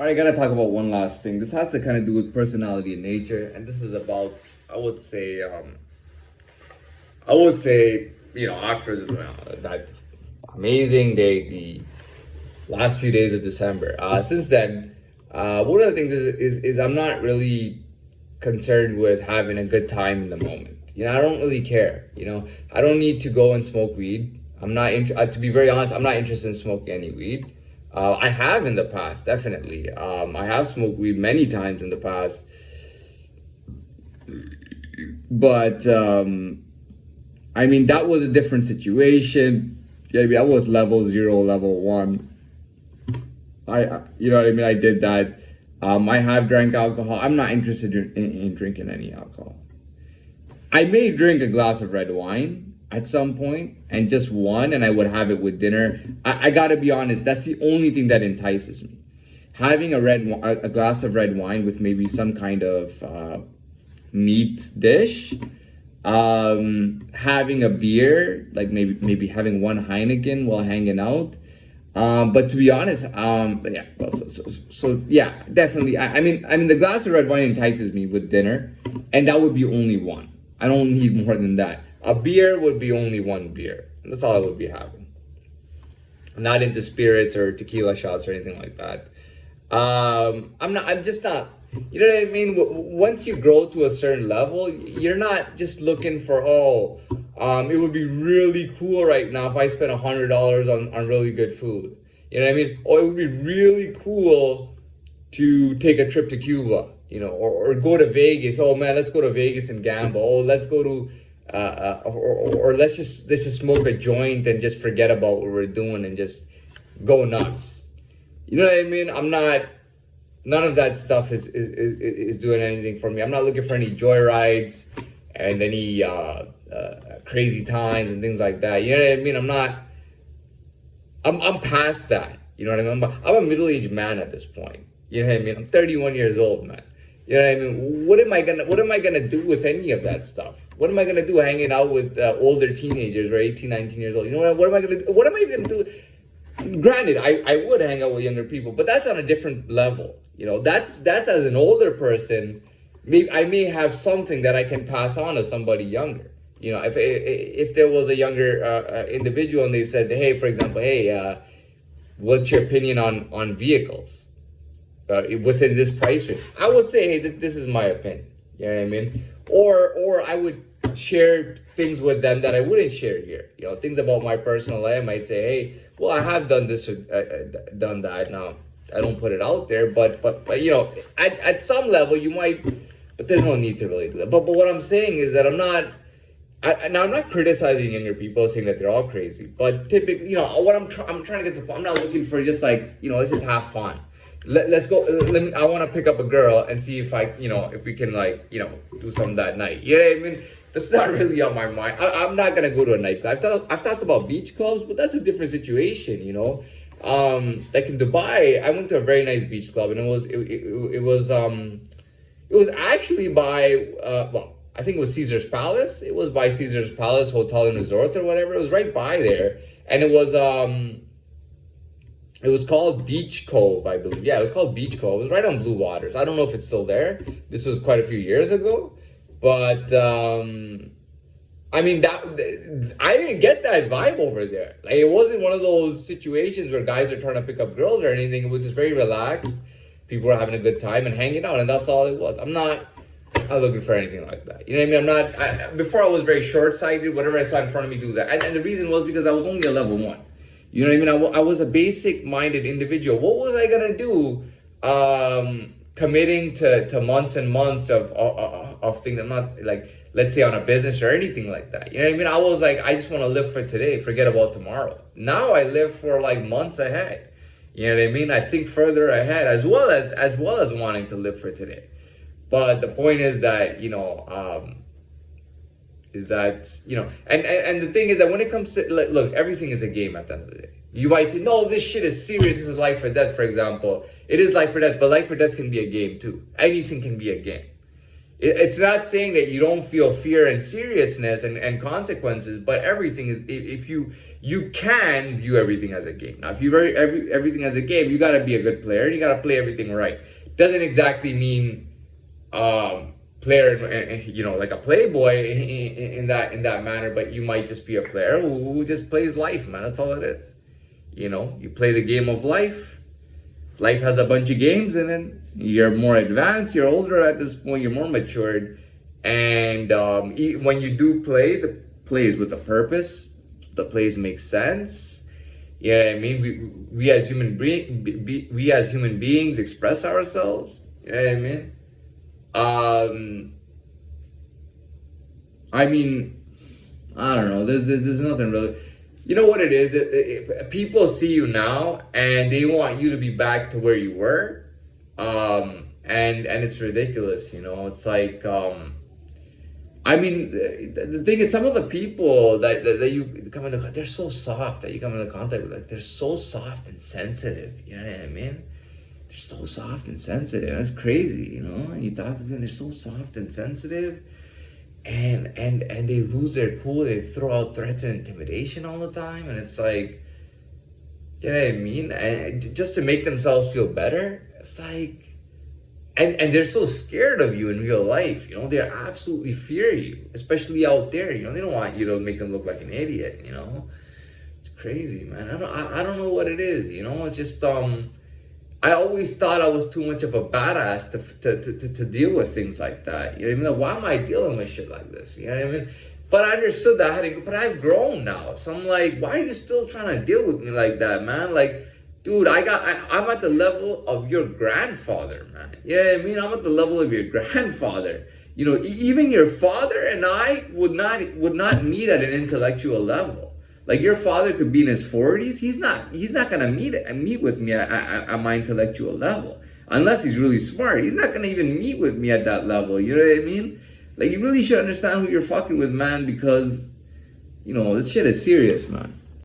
All right, I gotta talk about one last thing. This has to kind of do with personality and nature, and this is about, I would say, after that amazing day, the last few days of December. Since then, one of the things is I'm not really concerned with having a good time in the moment. I don't really care. I don't need to go and smoke weed. I'm not to be very honest, I'm not interested in smoking any weed. I have in the past, definitely. I have smoked weed many times in the past, but I mean that was a different situation. Yeah, I mean, I was level zero, level one. You know what I mean. I did that. I have drank alcohol. I'm not interested in drinking any alcohol. I may drink a glass of red wine at some point, and just one, and I would have it with dinner. I gotta be honest, that's the only thing that entices me. Having a glass of red wine with maybe some kind of meat dish, having a beer, like maybe having one Heineken while hanging out. But to be honest, yeah, well, so yeah, definitely. I mean, the glass of red wine entices me with dinner, and that would be only one. I don't need more than that. A beer would be only one beer. That's all I would be having. I'm not into spirits or tequila shots or anything like that. I'm not. I'm just not. You know what I mean? Once you grow to a certain level, you're not just looking for it would be really cool right now if I spent $100 on really good food. You know what I mean? Or it would be really cool to take a trip to Cuba. Or go to Vegas. Oh man, let's go to Vegas and gamble. Oh, let's go to or let's just smoke a joint and just forget about what we're doing and just go nuts. You know what I mean? I'm not. None of that stuff is doing anything for me. I'm not looking for any joyrides and any crazy times and things like that. You know what I mean? I'm not. I'm past that. You know what I mean? I'm a middle-aged man at this point. You know what I mean? I'm 31 years old, man. You know what I mean? What am I gonna do with any of that stuff? What am I gonna do hanging out with older teenagers or 18, 19 years old? You know what am I gonna do? What am I gonna do? Granted, I would hang out with younger people, but that's on a different level. That's as an older person. Maybe I may have something that I can pass on to somebody younger. If there was a younger individual and they said, hey, for example, hey, what's your opinion on vehicles? Within this price range, I would say, hey, this is my opinion. You know what I mean? Or I would share things with them that I wouldn't share here. Things about my personal life. I might say, hey, well, I have done this, or done that. Now I don't put it out there, but at some level you might, but there's no need to really do that. But what I'm saying is that I'm not criticizing younger people, saying that they're all crazy. But typically, what I'm trying to get to. I'm not looking for just like let's just have fun. Let's go. I want to pick up a girl and see if if we can do something that night. You know what I mean? That's not really on my mind. I'm not gonna go to a nightclub. I've talked about beach clubs, but that's a different situation. Like in Dubai, I went to a very nice beach club, and it was actually by I think it was Caesar's Palace. It was by Caesar's Palace Hotel and Resort or whatever. It was right by there, and it was called Beach Cove, I believe. Yeah, it was called Beach Cove. It was right on Blue Waters. I don't know if it's still there. This was quite a few years ago. But, I mean, I didn't get that vibe over there. Like, it wasn't one of those situations where guys are trying to pick up girls or anything. It was just very relaxed. People were having a good time and hanging out, and that's all it was. I'm not looking for anything like that. You know what I mean? Before I was very short-sighted. Whatever I saw in front of me, do that. And the reason was because I was only a level 1. You know what I mean? I was a basic-minded individual. What was I gonna do? Committing to months and months of things. I'm not like, let's say, on a business or anything like that. You know what I mean? I was like, I just want to live for today. Forget about tomorrow. Now I live for like months ahead. You know what I mean? I think further ahead as well as wanting to live for today. But the point is that and the thing is that when it comes to, look, everything is a game at the end of the day. You might say, no, this shit is serious. This is life or death, for example. It is life or death, but life or death can be a game too. Anything can be a game. it's not saying that you don't feel fear and seriousness and consequences, but everything is, if you can view everything as a game. Now, if you view everything as a game, you got to be a good player and you got to play everything right. Doesn't exactly mean player, like a playboy in that manner, but you might just be a player who just plays life, man. That's all it is. You play the game of life. Life has a bunch of games, and then you're more advanced, you're older at this point, you're more matured, and when you do play, the plays with a purpose, the plays make sense. You know what I mean? We as human beings express ourselves. You know what I mean? I don't know. There's nothing really. You know what it is? People see you now and they want you to be back to where you were, and it's ridiculous. It's like, the thing is, some of the people that you come into, they're so soft that you come into contact with. Like, they're so soft and sensitive. You know what I mean? They're so soft and sensitive. That's crazy. And you talk to them, they're so soft and sensitive. And they lose their cool. They throw out threats and intimidation all the time, and it's like, you know what I mean? And just to make themselves feel better. It's like, and they're so scared of you in real life. They absolutely fear you, especially out there. They don't want you to make them look like an idiot. It's crazy, man. I don't know what it is. It's just I always thought I was too much of a badass to deal with things like that. You know what I mean? Like, why am I dealing with shit like this? You know what I mean? But I understood that but I've grown now. So I'm like, why are you still trying to deal with me like that, man? Like, dude, I'm at the level of your grandfather, man. You know what I mean? I'm at the level of your grandfather. Even your father and I would not meet at an intellectual level. Like, your father could be in his 40s. He's not gonna meet with me at my intellectual level, unless he's really smart. He's not gonna even meet with me at that level. You know what I mean? Like, you really should understand who you're fucking with, man, because this shit is serious, man.